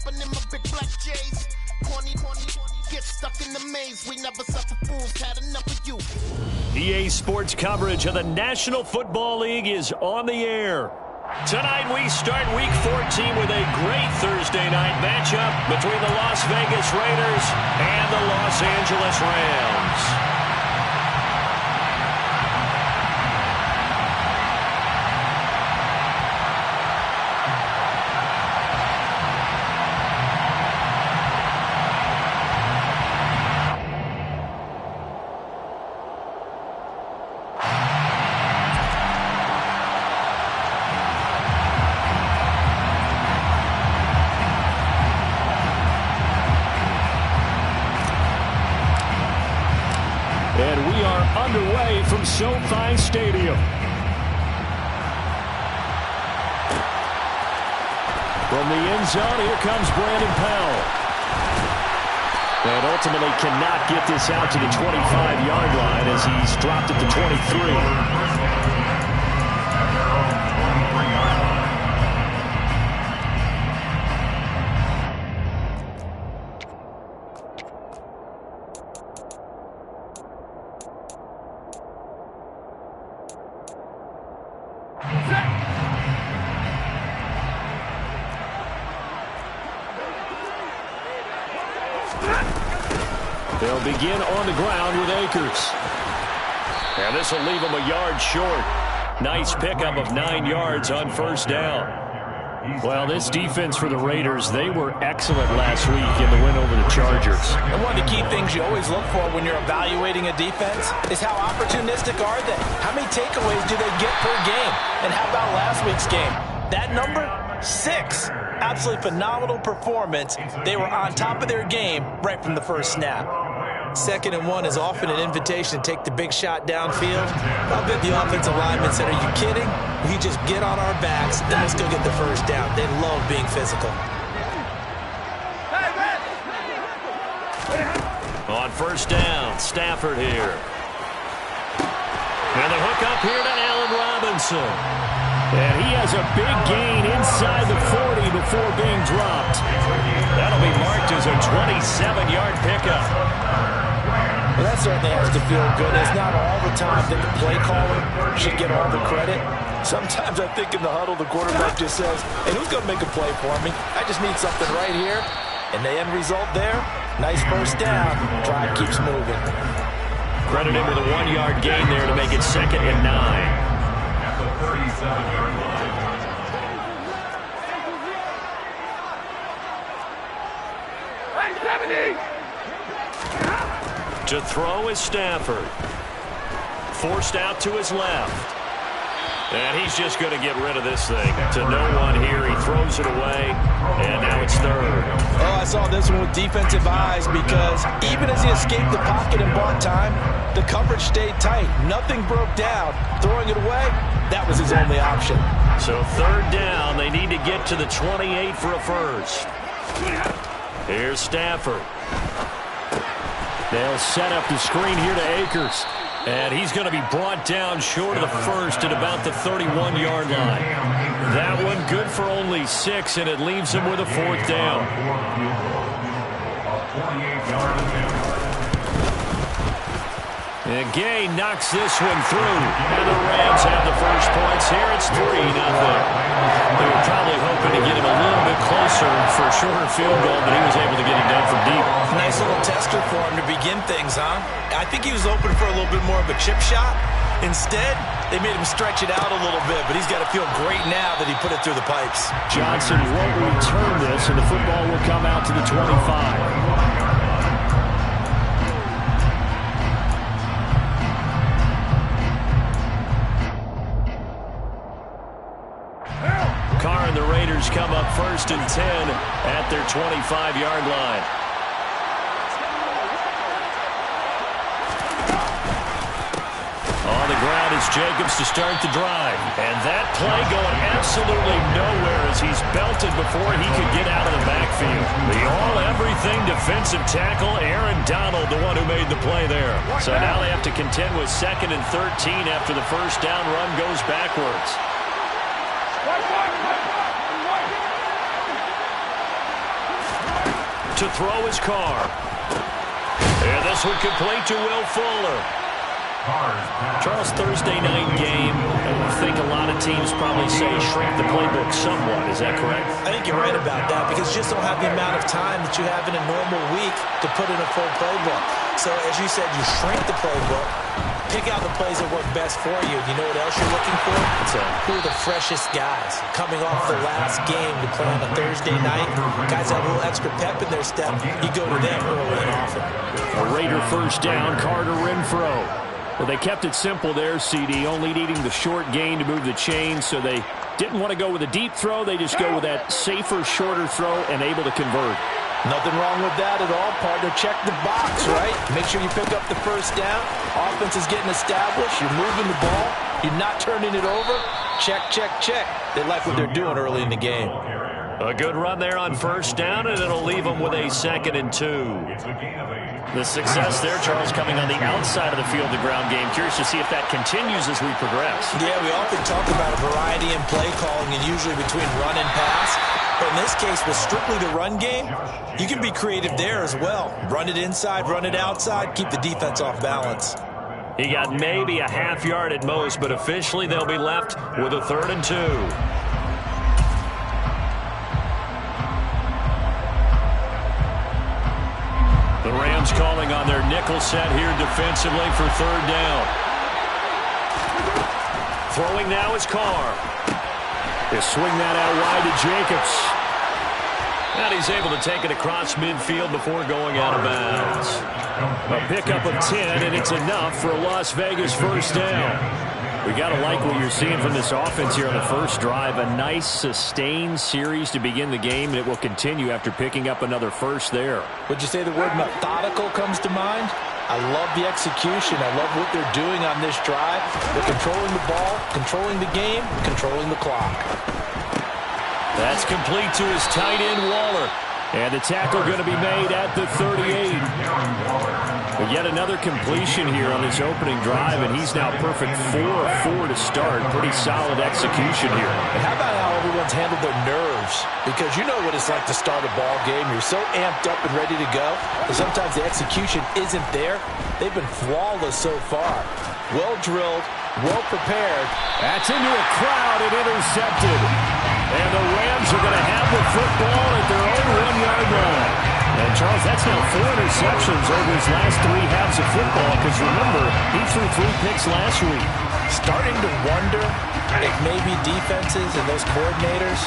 stepping in my big black J's. Corny, get stuck in the maze. We never suffer fools, had enough of you. EA Sports coverage of the National Football League is on the air. Tonight we start Week 14 with a great Thursday night matchup between the Las Vegas Raiders and the Los Angeles Rams. Underway from SoFi Stadium. From the end zone, here comes Brandon Powell. And ultimately cannot get this out to the 25-yard line as he's dropped at the 23. They'll begin on the ground with Akers. And this will leave him a yard short. Nice pickup of 9 yards on first down. Well, this defense for the Raiders, they were excellent last week in the win over the Chargers. And one of the key things you always look for when you're evaluating a defense is how opportunistic are they? How many takeaways do they get per game? And how about last week's game? That number, 6. Absolutely phenomenal performance. They were on top of their game right from the first snap. 2nd and 1 is often an invitation to take the big shot downfield. I bet the offensive lineman said, are you kidding? We just get on our backs and let's go get the first down. They love being physical. On first down, Stafford here. And the hook up here to Allen Robinson. And he has a big gain inside the 40 before being dropped. That'll be marked as a 27-yard pickup. Well, that certainly has to feel good. It's not all the time that the play caller should get all the credit. Sometimes I think in the huddle, the quarterback just says, hey, who's going to make a play for me? I just need something right here. And the end result there, nice first down. Drive keeps moving. Credit him with a 1-yard gain there to make it 2nd and 9. At the 37-yard line. To throw is Stafford. Forced out to his left. And he's just going to get rid of this thing. To no one here. He throws it away. And now it's 3rd. Oh, I saw this one with defensive eyes because even as he escaped the pocket and bought time, the coverage stayed tight. Nothing broke down. Throwing it away, that was his only option. So 3rd down. They need to get to the 28 for a first. Here's Stafford. They'll set up the screen here to Akers. And he's going to be brought down short of the first at about the 31-yard line. That one good for only 6, and it leaves him with a 4th down. And Gay knocks this one through. And the Rams have the first points here. It's 3-0. They were probably hoping to get him a little bit closer for a shorter field goal, but he was able to get him down from deep. Nice little tester for him to begin things, huh? I think he was open for a little bit more of a chip shot. Instead, they made him stretch it out a little bit, but he's got to feel great now that he put it through the pipes. Johnson won't return this, and the football will come out to the 25. Carr and the Raiders come up 1st and 10 at their 25-yard line. On the ground is Jacobs to start the drive. And that play going absolutely nowhere as he's belted before he could get out of the backfield. The all-everything defensive tackle, Aaron Donald, the one who made the play there. So now they have to contend with 2nd and 13 after the first down run goes backwards. To throw his car. And this one complete to Will Fuller. Charles, Thursday night game, I think a lot of teams probably say shrink the playbook somewhat. Is that correct? I think you're right about that because you just don't have the amount of time that you have in a normal week to put in a full playbook. So, as you said, you shrink the playbook, pick out the plays that work best for you. You know what else you're looking for? Who are the freshest guys coming off the last game to play on a Thursday night? Guys have a little extra pep in their step. You go to them early and often. A Raider first down, Carter Renfro. Well, they kept it simple there, CD, only needing the short gain to move the chain, so they didn't want to go with a deep throw. They just go with that safer, shorter throw and able to convert. Nothing wrong with that at all, partner. Check the box, right? Make sure you pick up the first down. Offense is getting established. You're moving the ball. You're not turning it over. Check, check, check. They like what they're doing early in the game. A good run there on first down, and it'll leave them with a 2nd and 2. The success there, Charles, coming on the outside of the field, the ground game. Curious to see if that continues as we progress. Yeah, we often talk about a variety in play calling and usually between run and pass. But in this case, with strictly the run game, you can be creative there as well. Run it inside, run it outside, keep the defense off balance. He got maybe a half yard at most, but officially they'll be left with a 3rd and 2. The Rams calling on their nickel set here defensively for 3rd down. Throwing now is Carr. They swing that out wide to Jacobs. And he's able to take it across midfield before going out of bounds. A pickup of 10, and it's enough for a Las Vegas first down. We got to like what you're seeing from this offense here on the first drive. A nice, sustained series to begin the game, and it will continue after picking up another first there. Would you say the word methodical comes to mind? I love the execution. I love what they're doing on this drive. They're controlling the ball, controlling the game, controlling the clock. That's complete to his tight end, Waller. And the tackle going to be made at the 38. But yet another completion here on this opening drive, and he's now perfect 4 of 4 to start. Pretty solid execution here. And how about how everyone's handled their nerves? Because you know what it's like to start a ball game. You're so amped up and ready to go, and sometimes the execution isn't there. They've been flawless so far. Well drilled, well prepared. That's into a crowd and intercepted. And the Rams are going to have the football at their own 1-yard line. And, Charles, that's now 4 interceptions over his last 3 halves of football, because, remember, he threw 3 picks last week. Starting to wonder if maybe defenses and those coordinators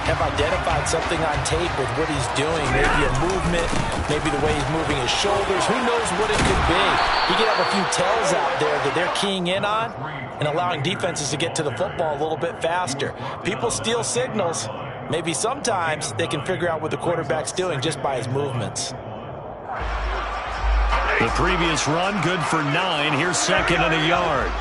have identified something on tape with what he's doing. Maybe a movement, maybe the way he's moving his shoulders. Who knows what it could be? He could have a few tells out there that they're keying in on and allowing defenses to get to the football a little bit faster. People steal signals. Maybe sometimes they can figure out what the quarterback's doing just by his movements. The previous run, good for 9. Here's 2nd and a yard.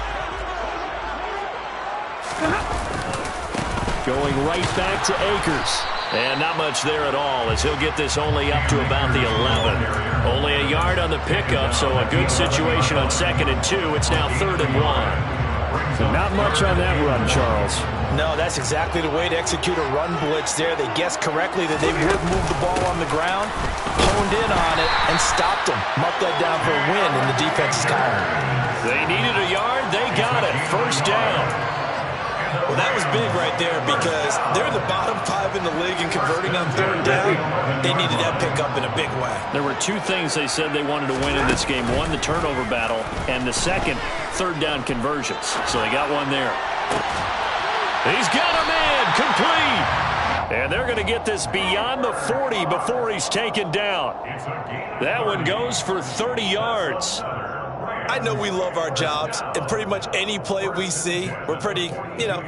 Going right back to Akers. And not much there at all, as he'll get this only up to about the 11. Only a yard on the pickup, so a good situation on 2nd and 2. It's now 3rd and 1. So not much on that run, Charles. No, that's exactly the way to execute a run blitz there. They guessed correctly that they would move the ball on the ground, honed in on it, and stopped them. Marked that down for a win in the defense's column. They needed a yard. They got it. First down. Well, that was big right there because they're in the bottom 5 in the league in converting on 3rd down. They needed that pickup in a big way. There were 2 things they said they wanted to win in this game. One, the turnover battle, and the second, 3rd down conversions. So they got one there. He's got a man complete. And they're going to get this beyond the 40 before he's taken down. That one goes for 30 yards. I know we love our jobs, and pretty much any play we see, we're pretty,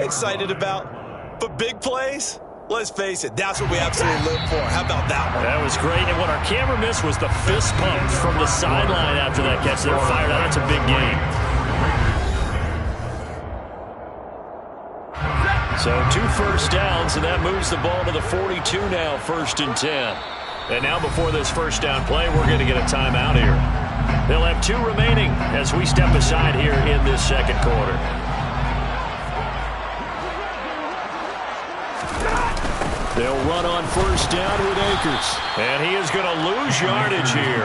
excited about. But big plays, let's face it, that's what we absolutely live for. How about that one? That was great, and what our camera missed was the fist pump from the sideline after that catch. They were fired out. That's a big game. So 2 first downs, and that moves the ball to the 42 now, 1st and 10. And now before this first down play, we're going to get a timeout here. They'll have 2 remaining as we step aside here in this 2nd quarter. They'll run on first down with Akers. And he is going to lose yardage here.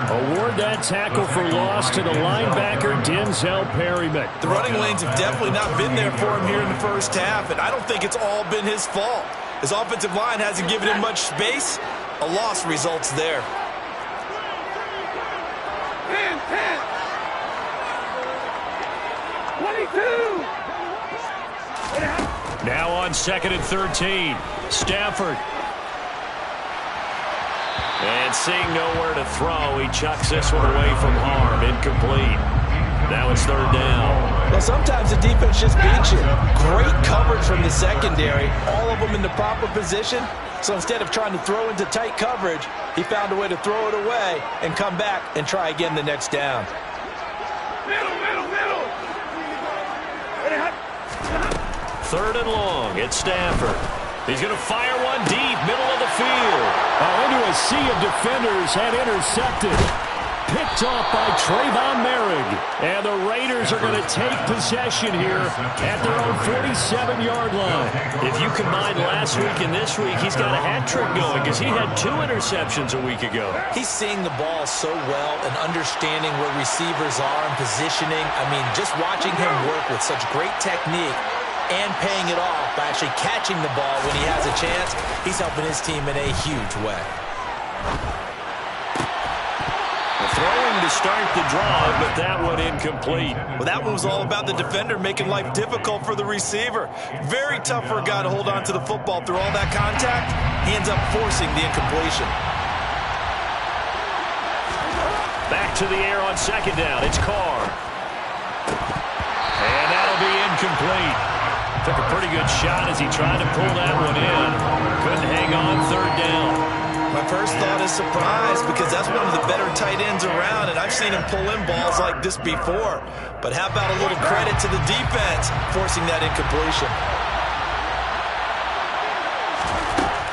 Award that tackle for loss to the linebacker, Denzel Perryman. The running lanes have definitely not been there for him here in the first half, and I don't think it's all been his fault. His offensive line hasn't given him much space. A loss results there. 22. Now on 2nd and 13. Stafford. And seeing nowhere to throw, he chucks this one away from harm. Incomplete. Now it's 3rd down. Well, sometimes the defense just beats you. Great coverage from the secondary. All of them in the proper position. So instead of trying to throw into tight coverage, he found a way to throw it away and come back and try again the next down. Middle. 3rd and long. It's Stafford. He's going to fire one deep, middle of the field. Into a sea of defenders and intercepted. Picked off by Trayvon Merrick. And the Raiders are going to take possession here at their own 47-yard line. If you combine last week and this week, he's got a hat trick going because he had 2 interceptions a week ago. He's seeing the ball so well and understanding where receivers are and positioning. I mean, just watching him work with such great technique and paying it off by actually catching the ball when he has a chance, he's helping his team in a huge way. Throwing to start the drive, but that one incomplete. Well, that one was all about the defender making life difficult for the receiver. Very tough for a guy to hold on to the football through all that contact. He ends up forcing the incompletion. Back to the air on 2nd down. It's Carr. And that'll be incomplete. Took a pretty good shot as he tried to pull that one in. Couldn't hang on 3rd down. My first thought is surprise because that's one of the better tight ends around, and I've seen him pull in balls like this before. But how about a little credit to the defense forcing that incompletion?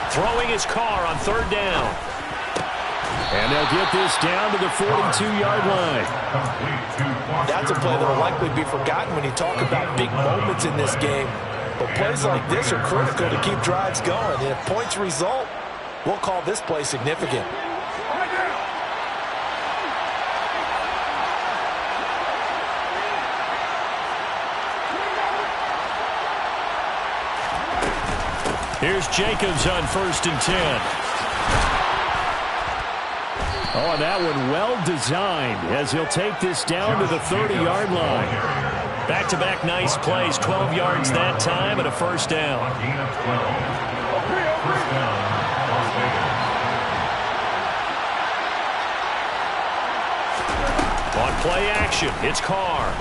Throwing his Carr on 3rd down. And they'll get this down to the 42-yard line. That's a play that will likely be forgotten when you talk about big moments in this game. But plays like this are critical to keep drives going. And if points result, we'll call this play significant. Here's Jacobs on 1st and 10. Oh, and that one well designed as he'll take this down to the 30-yard line. Back-to-back nice plays, 12 yards that time and a 1st down. On play action, it's Carr.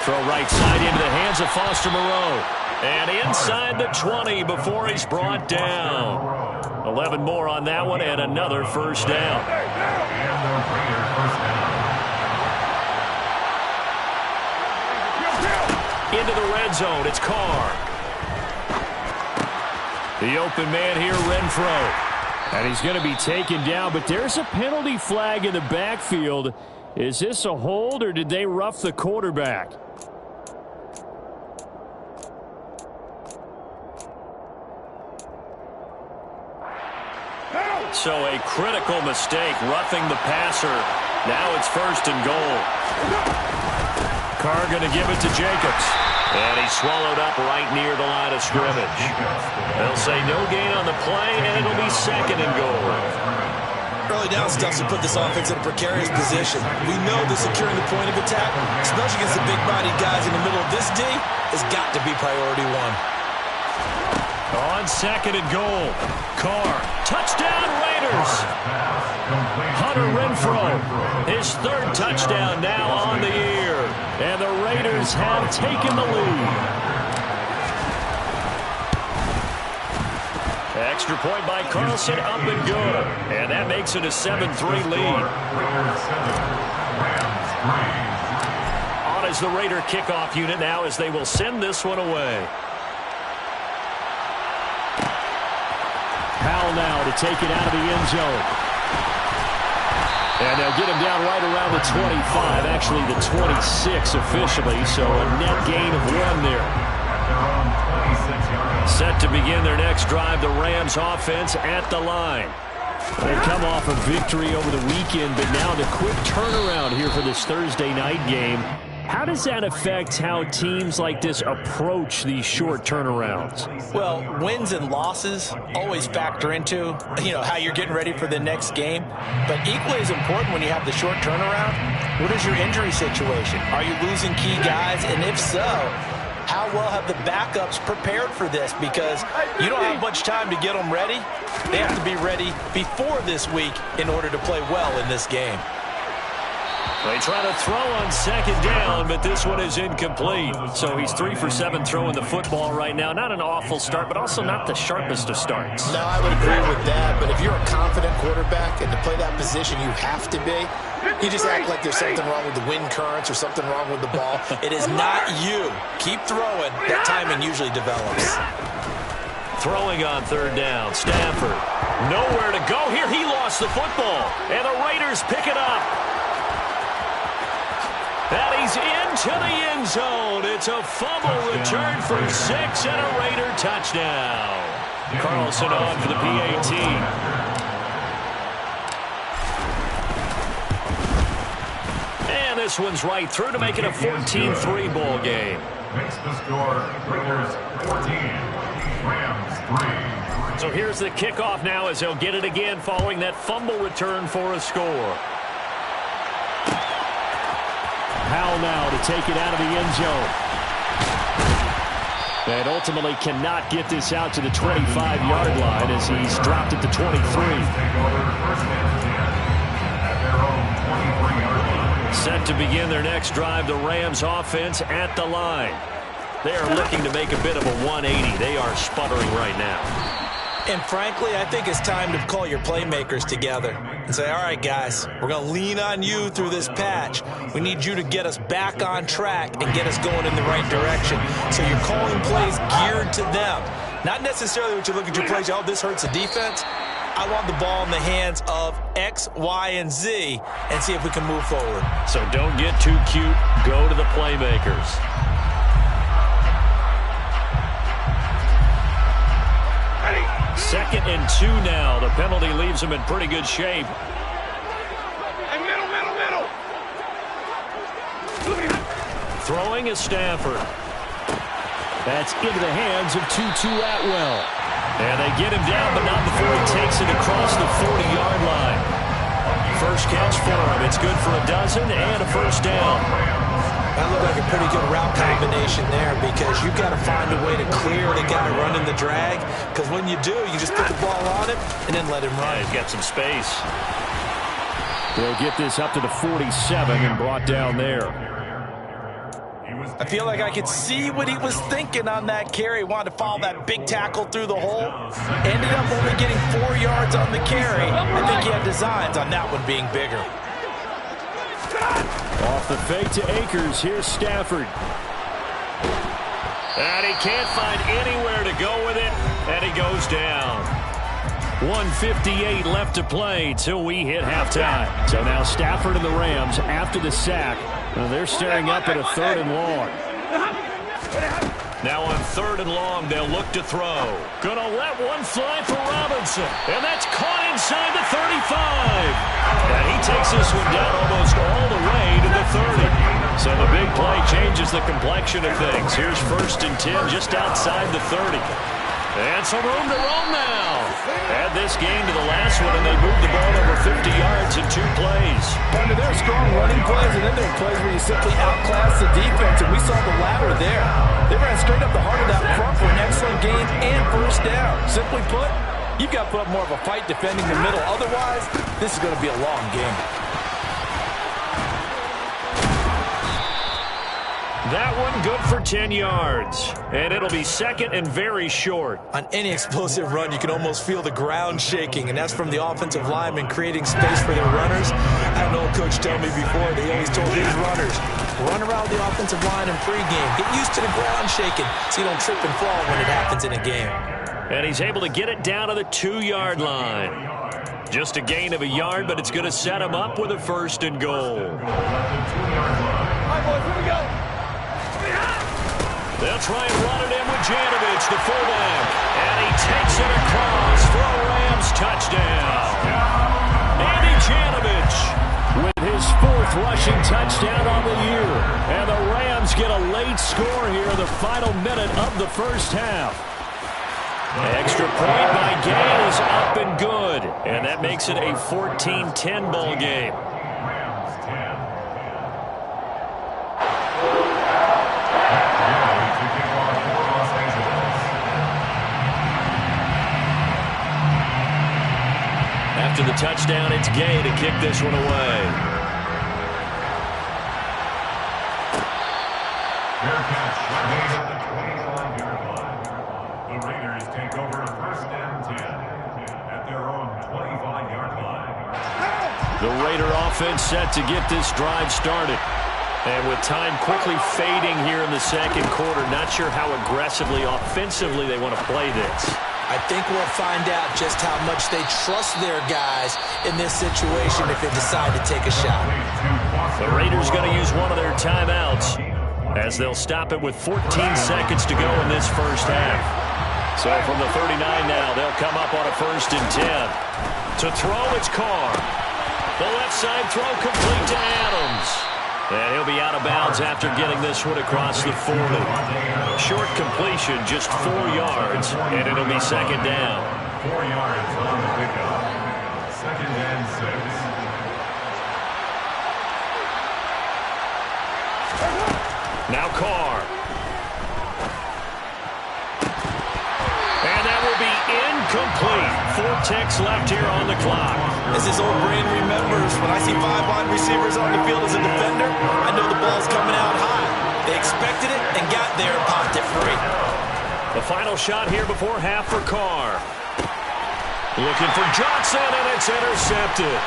Throw right side into the hands of Foster Moreau. And inside the 20 before he's brought down. 11 more on that one and another 1st down. Into the red zone, it's Carr. The open man here, Renfro. And he's going to be taken down, but there's a penalty flag in the backfield. Is this a hold or did they rough the quarterback? So a critical mistake, roughing the passer. Now it's 1st and goal. Carr going to give it to Jacobs. And he's swallowed up right near the line of scrimmage. They'll say no gain on the play, and it'll be 2nd and goal. Early down stuff to put this offense in a precarious position. We know that securing the point of attack, especially against the big-bodied guys in the middle of this D, has got to be priority 1. On 2nd and goal, Carr, touchdown Raiders! Hunter Renfro, his 3rd touchdown now on the year, and the Raiders have taken the lead. Extra point by Carlson, up and good, and that makes it a 7-3 lead. On is the Raider kickoff unit now as they will send this one away. Powell now to take it out of the end zone. And they'll get him down right around the 25, actually the 26 officially, so a net gain of 1 there. Set to begin their next drive, the Rams offense at the line. They come off a victory over the weekend, but now the quick turnaround here for this Thursday night game. How does that affect how teams like this approach these short turnarounds? Well, wins and losses always factor into, how you're getting ready for the next game. But equally as important when you have the short turnaround, what is your injury situation? Are you losing key guys? And if so, how well have the backups prepared for this? Because you don't have much time to get them ready. They have to be ready before this week in order to play well in this game. They try to throw on second down, but this one is incomplete. So he's 3 for 7 throwing the football right now. Not an awful start, but also not the sharpest of starts. No, I would agree with that. But if you're a confident quarterback and to play that position you have to be, you just act like there's something wrong with the wind currents or something wrong with the ball. It is not you. Keep throwing. That timing usually develops. Throwing on third down, Stafford. Nowhere to go here. He lost the football, and the Raiders pick it up. And he's into the end zone. It's a fumble return for 6 and a Raider touchdown. Carlson on for the PAT. And this one's right through to make it a 14-3 ball game. Makes the score Raiders 14, Rams 3. So here's the kickoff now as they'll get it again following that fumble return for a score. Powell now to take it out of the end zone. And ultimately cannot get this out to the 25-yard line as he's dropped at the 23. Set to begin their next drive, the Rams offense at the line. They are looking to make a bit of a 180. They are sputtering right now. And frankly, I think it's time to call your playmakers together and say, all right, guys, we're going to lean on you through this patch. We need you to get us back on track and get us going in the right direction. So you're calling plays geared to them. Not necessarily what you look at your plays, oh, this hurts the defense. I want the ball in the hands of X, Y, and Z and see if we can move forward. So don't get too cute. Go to the playmakers. Second and 2 now. The penalty leaves him in pretty good shape. Hey, middle. Throwing is Stafford. That's into the hands of Tutu Atwell. And they get him down, but not before he takes it across the 40-yard line. First catch for him. It's good for a dozen and a first down. That looked like a pretty good route combination there because you've got to find a way to clear the guy running the drag because when you do, you just put the ball on him and then let him run. Yeah, he's got some space. They'll get this up to the 47 and brought down there. I feel like I could see what he was thinking on that carry. Wanted to follow that big tackle through the hole. Ended up only getting 4 yards on the carry. I think he had designs on that one being bigger. Off the fake to Akers, here's Stafford. And he can't find anywhere to go with it, and he goes down. 1:58 left to play till we hit halftime. So now Stafford and the Rams, after the sack, they're staring up at a 3rd and long. Now on 3rd and long, they'll look to throw. Gonna let one fly for Robinson. And that's caught inside the 35. And he takes this one down almost all the way to the 30. So the big play changes the complexion of things. Here's 1st and 10 just outside the 30. And some room to roam now. Add this game to the last one, and they moved the ball over 50 yards in 2 plays. Under their strong running plays, and then there are plays where you simply outclass the defense, and we saw the latter there. They ran straight up the heart of that front for an excellent gain and first down. Simply put, you've got to put up more of a fight defending the middle. Otherwise, this is going to be a long game. That one good for 10 yards. And it'll be 2nd and very short. On any explosive run, you can almost feel the ground shaking, and that's from the offensive linemen creating space for their runners. I had an old coach tell me before, they always told his runners, run around the offensive line in pregame. Get used to the ground shaking so you don't trip and fall when it happens in a game. And he's able to get it down to the 2-yard line. Just a gain of a yard, but it's going to set him up with a 1st and goal. All right, boys, here we go. They'll try and run it in with Janovich, the fullback, and he takes it across for a Rams touchdown. Andy Janovich with his 4th rushing touchdown on the year. And the Rams get a late score here in the final minute of the first half. Extra point by Gay is up and good. And that makes it a 14-10 ball game. After the touchdown, it's Gay to kick this one away. Fair catch, made at the 25-yard line. The Raiders take over 1st and 10 at their own 25-yard line. The Raider offense set to get this drive started. And with time quickly fading here in the second quarter, not sure how aggressively, offensively they want to play this. I think we'll find out just how much they trust their guys in this situation if they decide to take a shot. The Raiders going to use one of their timeouts as they'll stop it with 14 seconds to go in this first half. So from the 39 now, they'll come up on a 1st and 10. To throw, it's Carr. The left side throw complete to Adams. And he'll be out of bounds after getting this one across the 40. Short completion, just 4 yards, and it'll be 2nd down. 4 yards on the pickup. 2nd and 6. Now Carr. And that will be incomplete. 4 ticks left here on the clock. As his old brain remembers, when I see 5 wide receivers on the field as a defender, I know the ball's coming out high. They expected it and got there and popped it free. The final shot here before half for Carr. Looking for Johnson, and it's intercepted.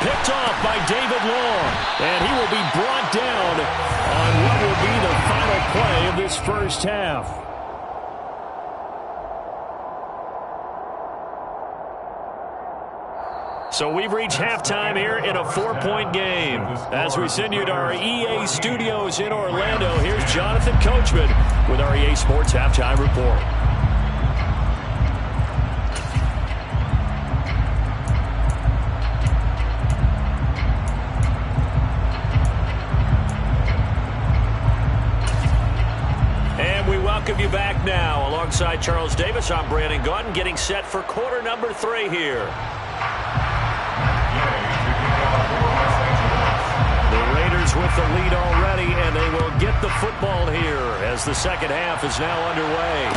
Picked off by David Long, and he will be brought down on what will be the final play of this first half. So we've reached halftime here in a 4-point game. As we send you to our EA studios in Orlando, here's Jonathan Coachman with our EA Sports Halftime Report. And we welcome you back now. Alongside Charles Davis, I'm Brandon Gaudin, getting set for quarter number 3 here. With the lead already, and they will get the football here as the second half is now underway.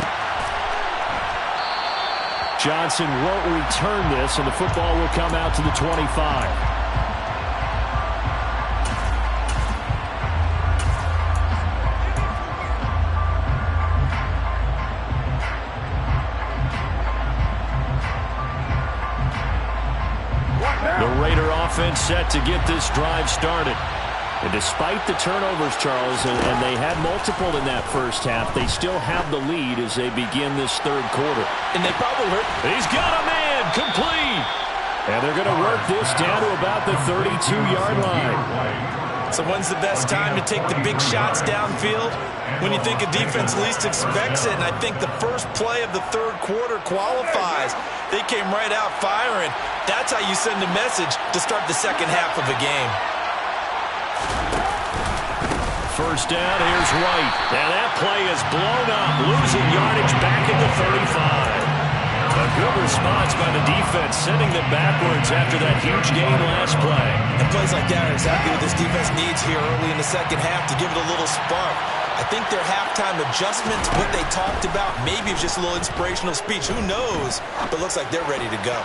Johnson won't return this, and the football will come out to the 25. The Raider offense set to get this drive started. And despite the turnovers, Charles, and they had multiple in that first half, they still have the lead as they begin this third quarter. And they probably hurt. He's got a man, complete. And they're going to work this down to about the 32-yard line. So when's the best time to take the big shots downfield? When you think a defense least expects it, and I think the first play of the third quarter qualifies. They came right out firing. That's how you send a message to start the second half of a game. First down, here's White. And that play is blown up, losing yardage back at the 35. A good response by the defense, sending them backwards after that huge gain last play. And plays like that are exactly what this defense needs here early in the second half to give it a little spark. I think their halftime adjustments, what they talked about, maybe it's just a little inspirational speech. Who knows? But looks like they're ready to go.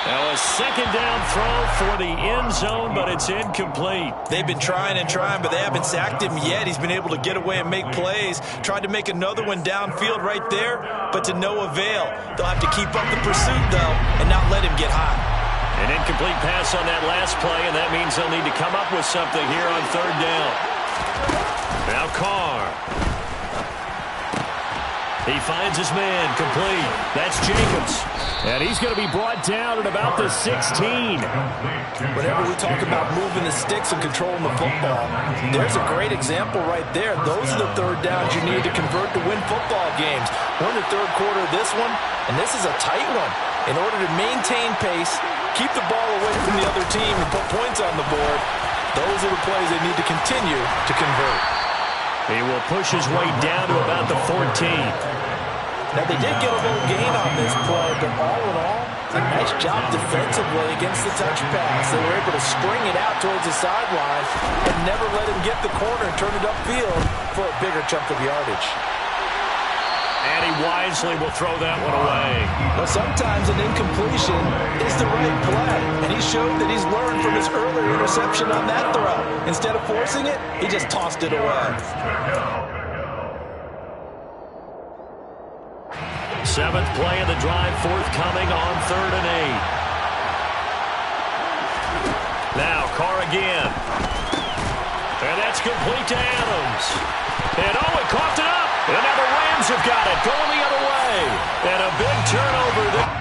Now a second down throw for the end zone, but it's incomplete. They've been trying and trying, but they haven't sacked him yet. He's been able to get away and make plays. Tried to make another one downfield right there, but to no avail. They'll have to keep up the pursuit, though, and not let him get hot. An incomplete pass on that last play, and that means they'll need to come up with something here on third down. Now Carr. He finds his man, complete. That's Jacobs. And he's going to be brought down at about the 16. Whenever we talk about moving the sticks and controlling the football, there's a great example right there. Those are the third downs you need to convert to win football games. We're in the third quarter of this one, and this is a tight one. In order to maintain pace, keep the ball away from the other team, and put points on the board, those are the plays they need to continue to convert. He will push his way down to about the 14. Now, they did get a little gain on this play, but all in all, a nice job defensively against the touch pass. They were able to string it out towards the sideline and never let him get the corner and turn it upfield for a bigger chunk of yardage. And he wisely will throw that one away. But sometimes an incompletion is the right play, and he showed that he's learned from his earlier interception on that throw. Instead of forcing it, he just tossed it away. Seventh play of the drive forthcoming on 3rd and 8. Now Carr again. And that's complete to Adams. And he coughed it up. And now the Rams have got it going the other way. And a big turnover there.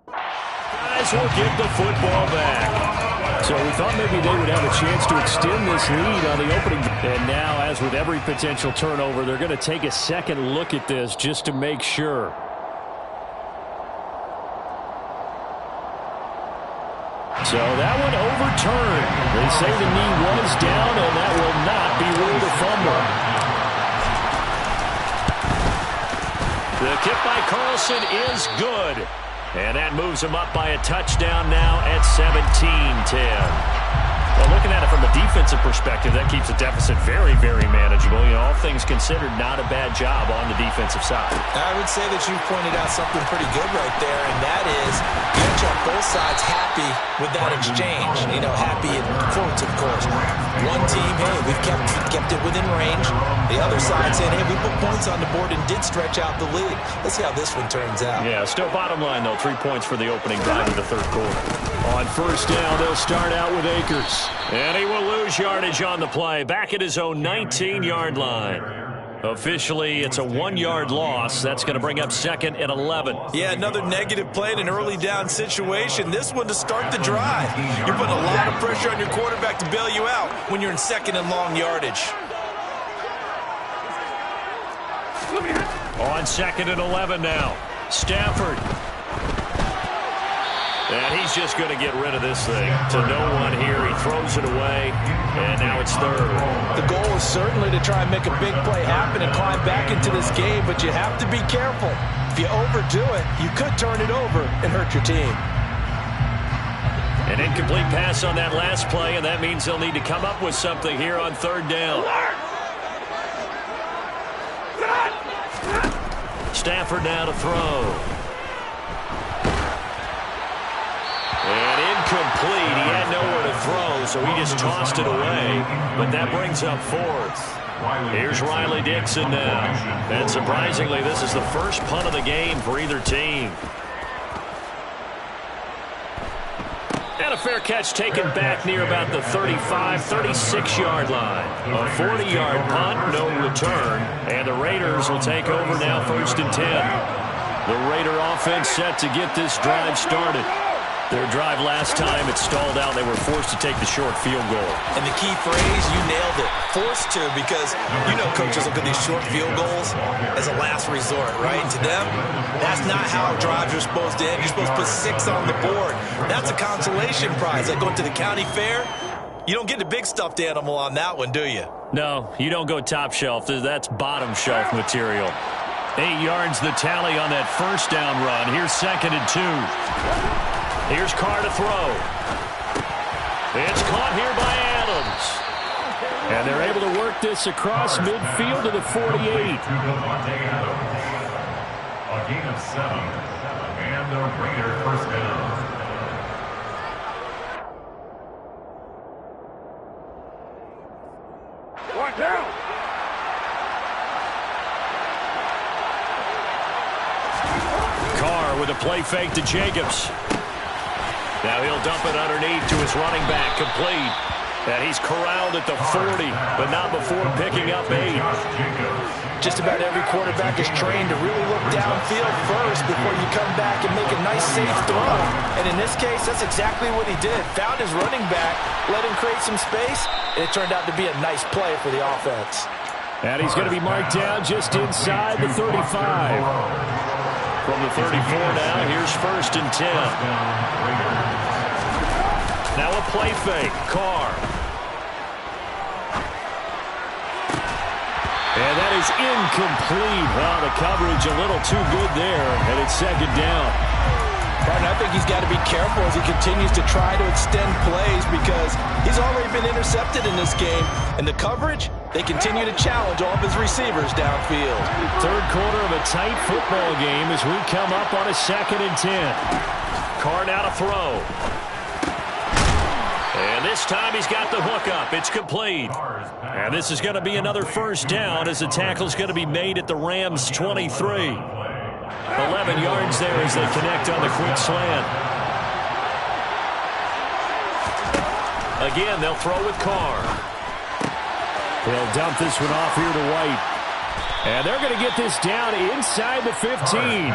Guys will get the football back. So we thought maybe they would have a chance to extend this lead on the opening. And now, as with every potential turnover, they're going to take a second look at this just to make sure. So that one overturned. They say the knee was down, and that will not be ruled a fumble. The kick by Carlson is good. And that moves him up by a touchdown now at 17-10. Well, looking at it from a defensive perspective, that keeps the deficit very, very manageable. You know, all things considered, not a bad job on the defensive side. I would say that you pointed out something pretty good right there, and that is you have to have both sides happy with that exchange. You know, happy in quotes, of course. One team, hey, we've kept it within range. The other side saying, hey, we put points on the board and did stretch out the lead. Let's see how this one turns out. Yeah, still bottom line, though, 3 points for the opening drive of the third quarter. On first down, they'll start out with Akers. And he will lose yardage on the play, back at his own 19-yard line. Officially, it's a 1-yard loss. That's going to bring up 2nd and 11. Yeah, another negative play in an early down situation. This one to start the drive. You're putting a lot of pressure on your quarterback to bail you out when you're in 2nd and long yardage. On 2nd and 11 now. Stafford. And he's just going to get rid of this thing to no one here. He throws it away, and now it's 3rd. The goal is certainly to try and make a big play happen and climb back into this game, but you have to be careful. If you overdo it, you could turn it over and hurt your team. An incomplete pass on that last play, and that means they'll need to come up with something here on 3rd down. Stafford now to throw. And incomplete. He had nowhere to throw, so he just tossed it away. But that brings up 4th. Here's Riley Dixon now. And surprisingly, this is the first punt of the game for either team. And a fair catch taken back near about the 35, 36-yard line. A 40-yard punt, no return. And the Raiders will take over now 1st and 10. The Raider offense set to get this drive started. Their drive last time, it stalled out. They were forced to take the short field goal. And the key phrase, you nailed it. Forced to, because you know coaches look at these short field goals as a last resort, right? And to them, that's not how drives are supposed to end. You're supposed to put 6 on the board. That's a consolation prize. Like going to the county fair, you don't get the big stuffed animal on that one, do you? No, you don't go top shelf. That's bottom shelf material. 8 yards the tally on that first down run. Here's 2nd and 2. Here's Carr to throw. It's caught here by Adams. And they're able to work this across midfield to the 48. A gain of 7. And the Raiders first down. One down. Carr with a play fake to Jacobs. Now he'll dump it underneath to his running back, complete. And he's corralled at the 40, but not before picking up 8. Just about every quarterback is trained to really look downfield first before you come back and make a nice, safe throw. And in this case, that's exactly what he did. Found his running back, let him create some space, and it turned out to be a nice play for the offense. And he's going to be marked down just inside the 35. From the 34 now, here's 1st and 10. Now a play fake. Carr. And that is incomplete. Well, the coverage a little too good there, and it's 2nd down. Partner, I think he's got to be careful as he continues to try to extend plays because he's already been intercepted in this game. And the coverage, they continue to challenge all of his receivers downfield. 3rd quarter of a tight football game as we come up on a 2nd and 10. Carr now to throw. And this time he's got the hook up. It's complete. And this is going to be another 1st down as the tackle's going to be made at the Rams' 23. 11 yards there as they connect on the quick slant. Again, they'll throw with Carr. They'll dump this one off here to White. And they're going to get this down inside the 15.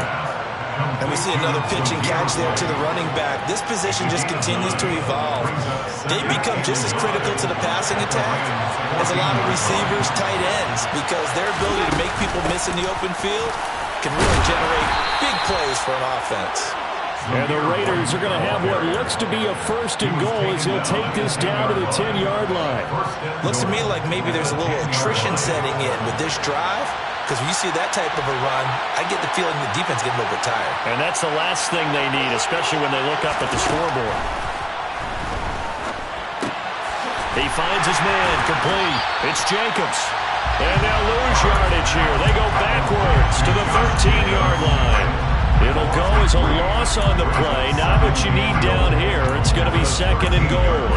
And we see another pitch and catch there to the running back. This position just continues to evolve. They become just as critical to the passing attack as a lot of receivers, tight ends, because their ability to make people miss in the open field can really generate big plays for an offense. And the Raiders are going to have what looks to be a 1st and goal as he'll take this down to the 10-yard line. Looks to me like maybe there's a little attrition setting in with this drive. Because when you see that type of a run, I get the feeling the defense getting a little bit tired. And that's the last thing they need, especially when they look up at the scoreboard. He finds his man, complete. It's Jacobs. And they'll lose yardage here. They go backwards to the 13-yard line. It'll go as a loss on the play. Not what you need down here. It's going to be 2nd and goal.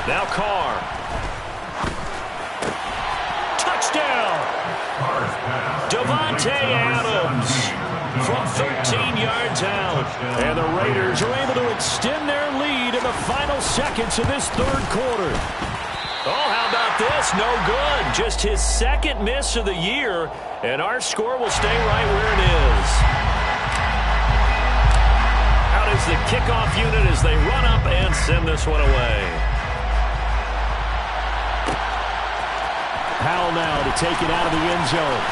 Now Carr. Touchdown! Davante Adams from 13 yards out. And the Raiders are able to extend their lead in the final seconds of this 3rd quarter. Oh, how about this? No good. Just his 2nd miss of the year. And our score will stay right where it is. Out is the kickoff unit as they run up and send this one away. Powell now to take it out of the end zone.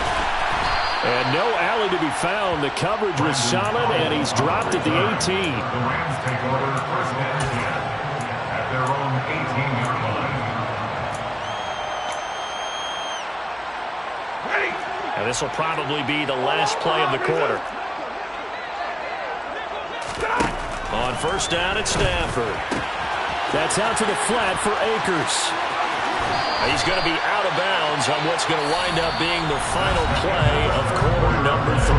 And no alley to be found. The coverage was solid, and he's dropped at the 18. The Rams take over 1st and 10 at their own 18-yard line. And this will probably be the last play of the quarter. On 1st down, it's Stafford. That's out to the flat for Akers. He's going to be out of bounds on what's going to wind up being the final play of quarter number 3.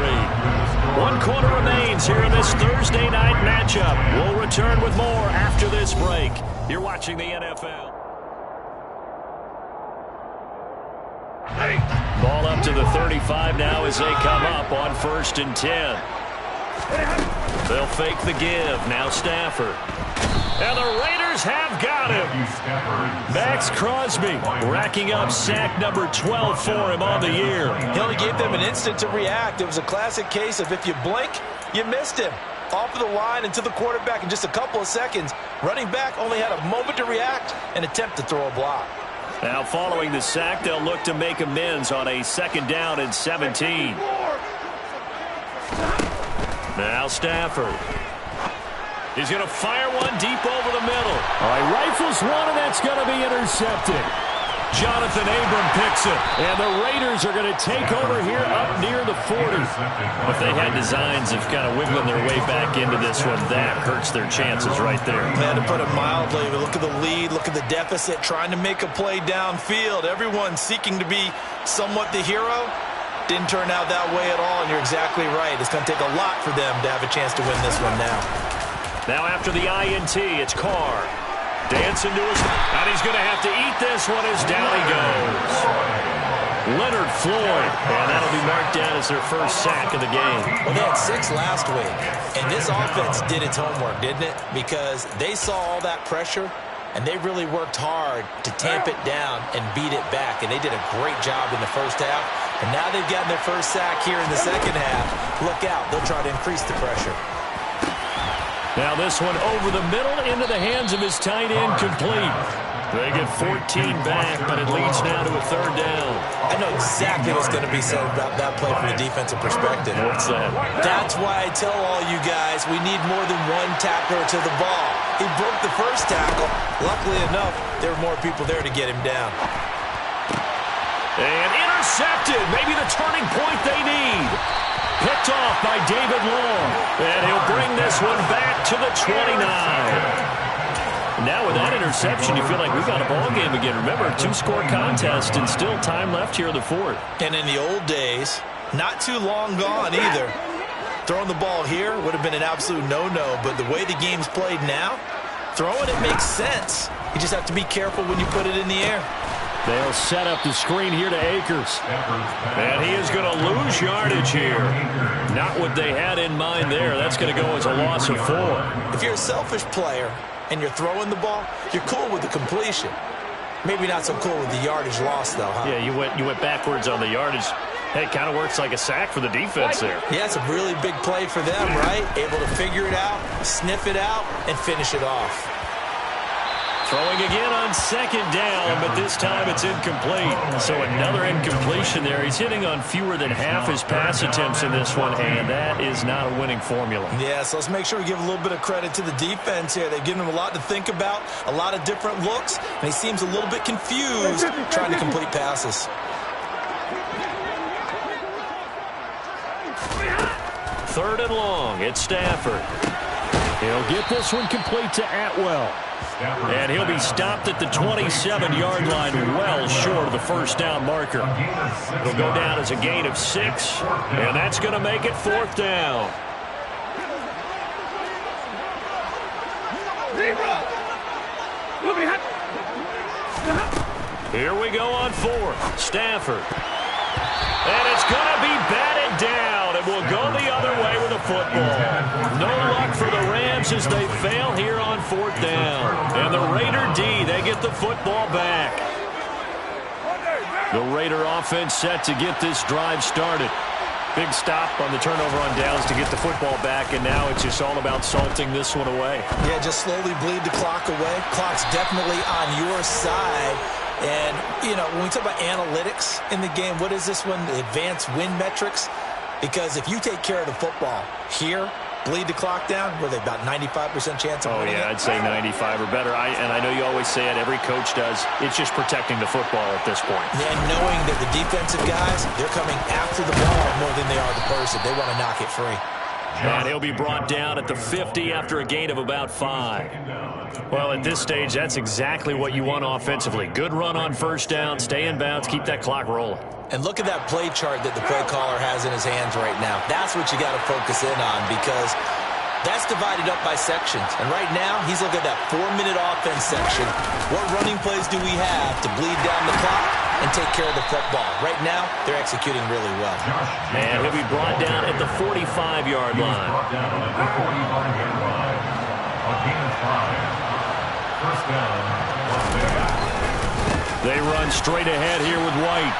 1 quarter remains here in this Thursday night matchup. We'll return with more after this break. You're watching the NFL. Ball up to the 35 now as they come up on 1st and 10. They'll fake the give. Now Stafford. And the Raiders have got him. Max Crosby racking up sack number 12 for him on the year. He only gave them an instant to react. It was a classic case of if you blink, you missed him. Off of the line and to the quarterback in just a couple of seconds. Running back only had a moment to react and attempt to throw a block. Now following the sack, they'll look to make amends on a 2nd down and 17. Now Stafford. He's going to fire one deep over the middle. All right, rifles one, and that's going to be intercepted. Jonathan Abram picks it. And the Raiders are going to take over here up near the 40. If they had designs of kind of wiggling their way back into this one, that hurts their chances right there. Man, to put it mildly, look at the lead, look at the deficit, trying to make a play downfield. Everyone seeking to be somewhat the hero. Didn't turn out that way at all, and you're exactly right. It's going to take a lot for them to have a chance to win this one now. Now after the INT, it's Carr. Dancing to his... And he's going to have to eat this one as down he goes. Leonard Floyd, and that'll be marked down as their first sack of the game. Well, they had 6 last week, and this offense did its homework, didn't it? Because they saw all that pressure, and they really worked hard to tamp it down and beat it back, and they did a great job in the first half. And now they've gotten their first sack here in the second half. Look out. They'll try to increase the pressure. Now this one over the middle into the hands of his tight end, complete. They get 14 back, but it leads now to a 3rd down. I know exactly what's going to be said about that play from the defensive perspective. What's that? That's why I tell all you guys we need more than one tackler to the ball. He broke the first tackle. Luckily enough, there were more people there to get him down. And intercepted. Maybe the turning point they need. Picked off by David Long. And he'll bring this one back to the 29. Now with that interception, you feel like we've got a ball game again. Remember, 2-score contest and still time left here in the 4th. And in the old days, not too long gone either. Throwing the ball here would have been an absolute no-no, but the way the game's played now, throwing it makes sense. You just have to be careful when you put it in the air. They'll set up the screen here to Akers. And he is going to lose yardage here. Not what they had in mind there. That's going to go as a loss of 4. If you're a selfish player and you're throwing the ball, you're cool with the completion. Maybe not so cool with the yardage loss, though, huh? Yeah, you went backwards on the yardage. Hey, it kind of works like a sack for the defense there. Yeah, it's a really big play for them, right? Able to figure it out, sniff it out, and finish it off. Throwing again on 2nd down, but this time it's incomplete. So another incompletion there. He's hitting on fewer than half his pass attempts in this one, and that is not a winning formula. Yeah, so let's make sure we give a little bit of credit to the defense here. They've given him a lot to think about, a lot of different looks, and he seems a little bit confused trying to complete passes. Third and long. It's Stafford. He'll get this one complete to Atwell. And he'll be stopped at the 27-yard line, well short of the first down marker. It'll go down as a gain of 6, and that's going to make it 4th down. Here we go on 4th. Stafford. And it's going to be batted down. It will go the other way with the football. No luck for the Rams as they fail here on 4th down. And the Raider D, they get the football back. The Raider offense set to get this drive started. Big stop on the turnover on downs to get the football back, and now it's just all about salting this one away. Yeah, just slowly bleed the clock away. Clock's definitely on your side. And, you know, when we talk about analytics in the game, what is this one? The advanced win metrics? Because if you take care of the football here, bleed the clock down, were they about 95% chance of winning? Oh, yeah, I'd say 95 or better. And I know you always say it, every coach does. It's just protecting the football at this point. Yeah, and knowing that the defensive guys, they're coming after the ball more than they are the person. They want to knock it free. And he'll be brought down at the 50 after a gain of about 5. Well, at this stage, that's exactly what you want offensively. Good run on first down, stay in bounds, keep that clock rolling. And look at that play chart that the play caller has in his hands right now. That's what you got to focus in on, because that's divided up by sections. And right now, he's looking at that 4-minute offense section. What running plays do we have to bleed down the clock and take care of the football? Right now, they're executing really well. And he'll be brought down at the 45-yard line. They run straight ahead here with White.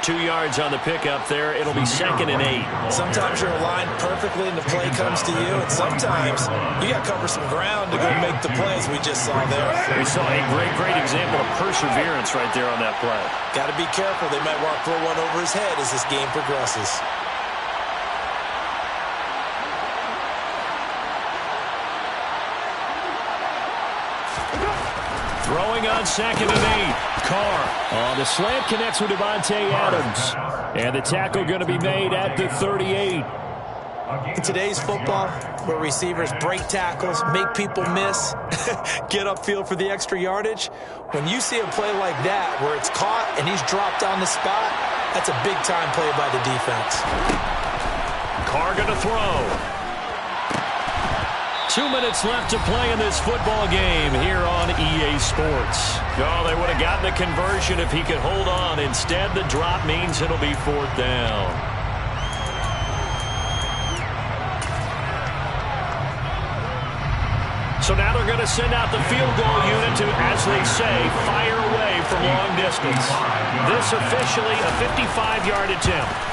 2 yards on the pickup there. It'll be 2nd and 8. Sometimes you're aligned perfectly and the play comes to you, and sometimes you got to cover some ground to go make the plays we just saw there. We saw a great example of perseverance right there on that play. Got to be careful. They might want to throw one over his head as this game progresses. Throwing on 2nd and 8. Carr. The slant connects with Devontae Adams. And the tackle going to be made at the 38. In today's football, where receivers break tackles, make people miss, get upfield for the extra yardage, when you see a play like that where it's caught and he's dropped on the spot, that's a big-time play by the defense. Carr going to throw. 2 minutes left to play in this football game here on EA Sports. Oh, they would have gotten the conversion if he could hold on. Instead, the drop means it'll be 4th down. So now they're going to send out the field goal unit to, as they say, fire away from long distance. This officially a 55-yard attempt.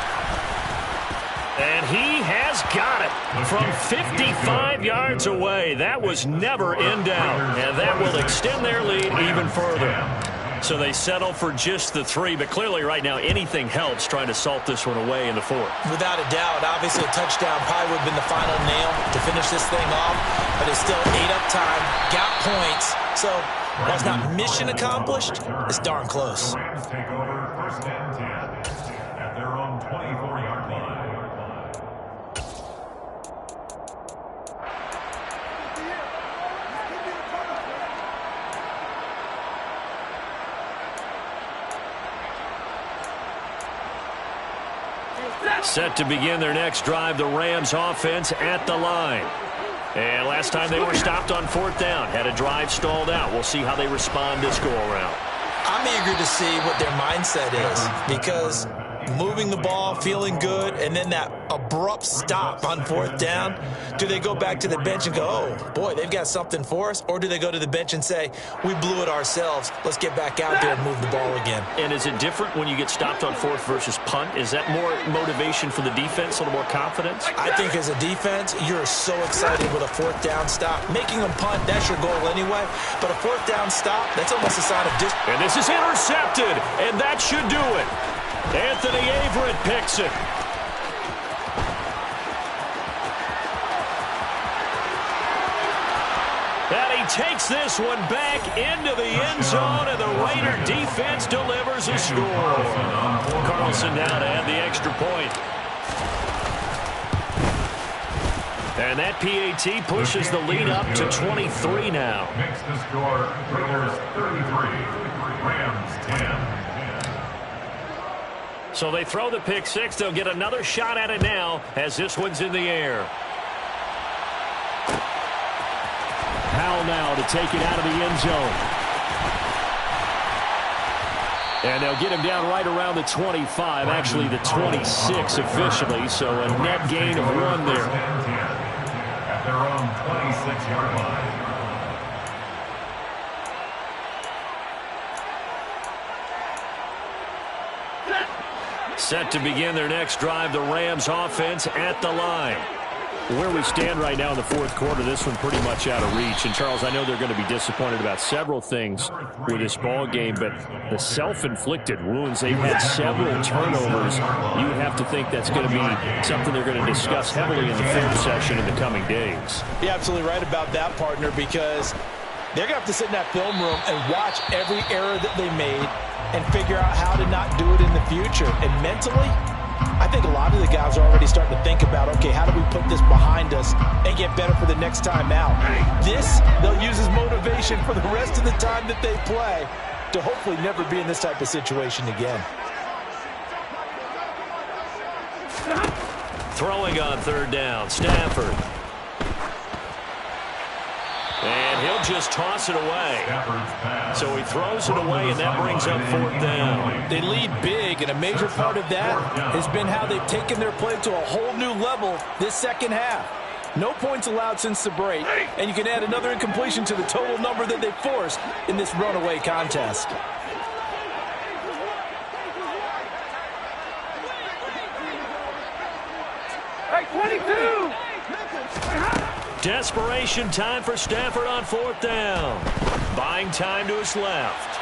And he has got it from 55 yards away. That was never in doubt. And that will extend their lead even further. So they settle for just the 3. But clearly right now anything helps trying to salt this one away in the 4th. Without a doubt, obviously a touchdown probably would have been the final nail to finish this thing off. But it's still ate up time, got points. So while it's not mission accomplished, it's darn close. The Rams take over 1st and 10 at their own 24-yard line. Set to begin their next drive, the Rams offense at the line. And last time they were stopped on 4th down, had a drive stalled out. We'll see how they respond this go-around. I'm eager to see what their mindset is, because moving the ball, feeling good, and then that abrupt stop on 4th down, do they go back to the bench and go, oh, boy, they've got something for us? Or do they go to the bench and say, we blew it ourselves, let's get back out there and move the ball again? And is it different when you get stopped on 4th versus punt? Is that more motivation for the defense, a little more confidence? I think as a defense, you're so excited with a 4th down stop. Making them punt, that's your goal anyway. But a 4th down stop, that's almost a sign of And this is intercepted, and that should do it. Anthony Averett picks it. And he takes this one back into the end zone, and the Raider defense delivers a score. Carlson now to add the extra point. And that PAT pushes the lead up to 23 now. Makes the score Raiders 33, Rams 10. So they throw the pick 6. They'll get another shot at it now as this one's in the air. Powell now to take it out of the end zone. And they'll get him down right around the 25, actually the 26 officially, so a net gain of 1 there. At their own 26-yard line. Set to begin their next drive, the Rams offense at the line. Where we stand right now in the 4th quarter, this one pretty much out of reach. And, Charles, I know they're going to be disappointed about several things with this ball game, but the self-inflicted wounds, they've had several turnovers. You would have to think that's going to be something they're going to discuss heavily in the film session in the coming days. You're absolutely right about that, partner, because they're going to have to sit in that film room and watch every error that they made and figure out how to not do it in the future. And mentally, I think a lot of the guys are already starting to think about, okay, how do we put this behind us and get better for the next time out? This, they'll use as motivation for the rest of the time that they play to hopefully never be in this type of situation again. Throwing on 3rd down, Stafford. And he'll just toss it away. So he throws it away, and that brings up 4th down. They lead big, and a major part of that has been how they've taken their play to a whole new level this second half. No points allowed since the break, and you can add another incompletion to the total number that they forced in this runaway contest. Hey, 22! Desperation time for Stafford on 4th down. Buying time to his left.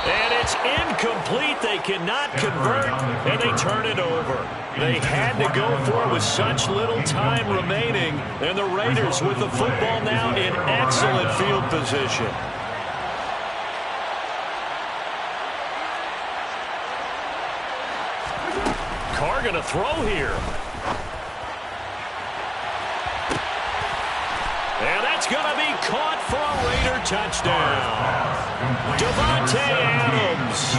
And it's incomplete. They cannot convert, and they turn it over. They had to go for it with such little time remaining, and the Raiders with the football now in excellent field position. Carr going to throw here. And that's going to be caught for a Raider touchdown. Davante Adams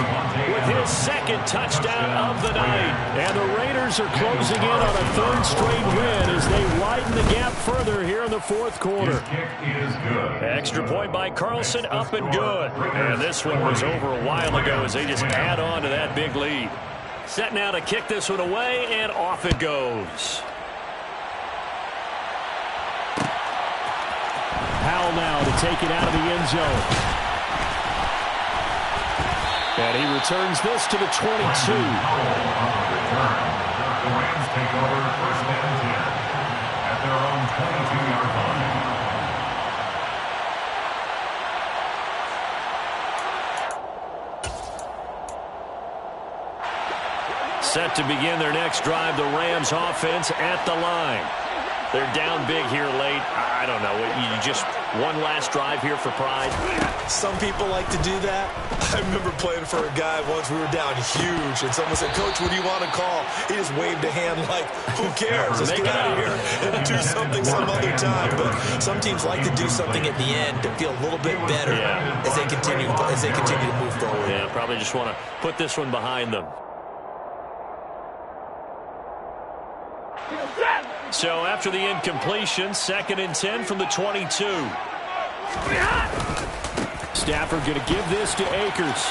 with his second second touchdown of the night. And the Raiders are closing in on a third straight win as they widen the gap further here in the fourth quarter. Kick is good. Extra point by Carlson, up and good. And this one was over a while ago as they just add on to that big lead. Set now to kick this one away, and off it goes. Powell now to take it out of the end zone. And he returns this to the 22. The Rams take over first and 10 at their own 22-yard line. Set to begin their next drive, the Rams offense at the line. They're down big here late. I don't know. You just one last drive here for pride. Some people like to do that. I remember playing for a guy once. We were down huge, and someone said, "Coach, what do you want to call?" He just waved a hand like, "Who cares? Let's get out of here and do something some other time." But some teams like to do something at the end to feel a little bit better as they continue to move forward. Yeah, probably just want to put this one behind them. So after the incompletion, 2nd and 10 from the 22. Stafford going to give this to Akers.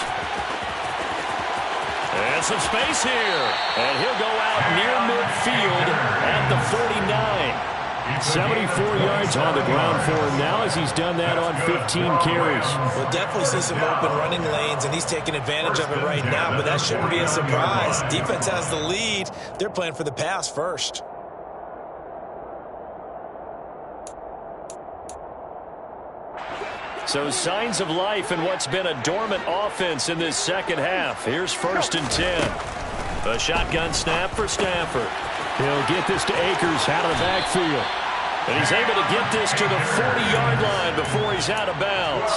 And some space here. And he'll go out near midfield at the 49. 74 yards on the ground for him now as he's done that on 15 carries. We'll definitely see some open running lanes, and he's taking advantage of it right now, but that shouldn't be a surprise. Defense has the lead. They're playing for the pass first. So signs of life in what's been a dormant offense in this second half. Here's 1st and 10. A shotgun snap for Stafford. He'll get this to Akers out of the backfield. And he's able to get this to the 40-yard line before he's out of bounds.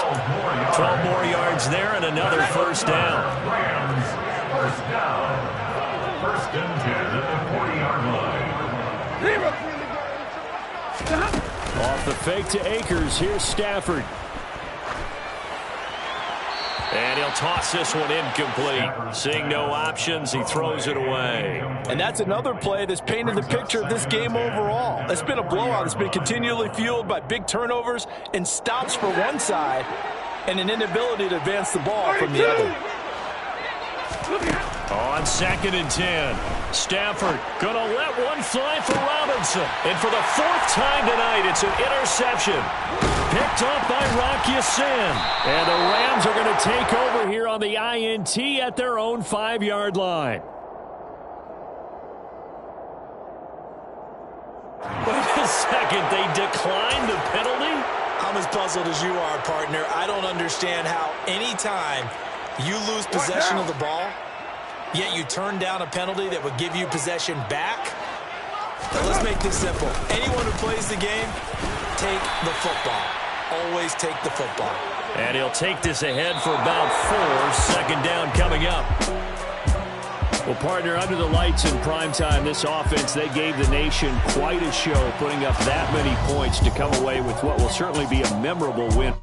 12 more yards there and another first down. Rams, first down. 1st and 10 at the 40-yard line. Off the fake to Akers. Here's Stafford. And he'll toss this one incomplete. Seeing no options, he throws it away. And that's another play that's painted the picture of this game overall. It's been a blowout. It's been continually fueled by big turnovers and stops for one side and an inability to advance the ball from the other. On 2nd and 10, Stafford going to let one fly for Robinson. And for the 4th time tonight, it's an interception. Picked up by Rock Ya-Sin. And the Rams are going to take over here on the INT at their own 5-yard line. Wait a second, they declined the penalty? I'm as puzzled as you are, partner. I don't understand how any time you lose possession of the ball, yet you turn down a penalty that would give you possession back. Now let's make this simple. Anyone who plays the game, take the football. Always take the football. And he'll take this ahead for about 4. 2nd down coming up. Well, partner, under the lights in primetime, this offense, they gave the nation quite a show, putting up that many points to come away with what will certainly be a memorable win.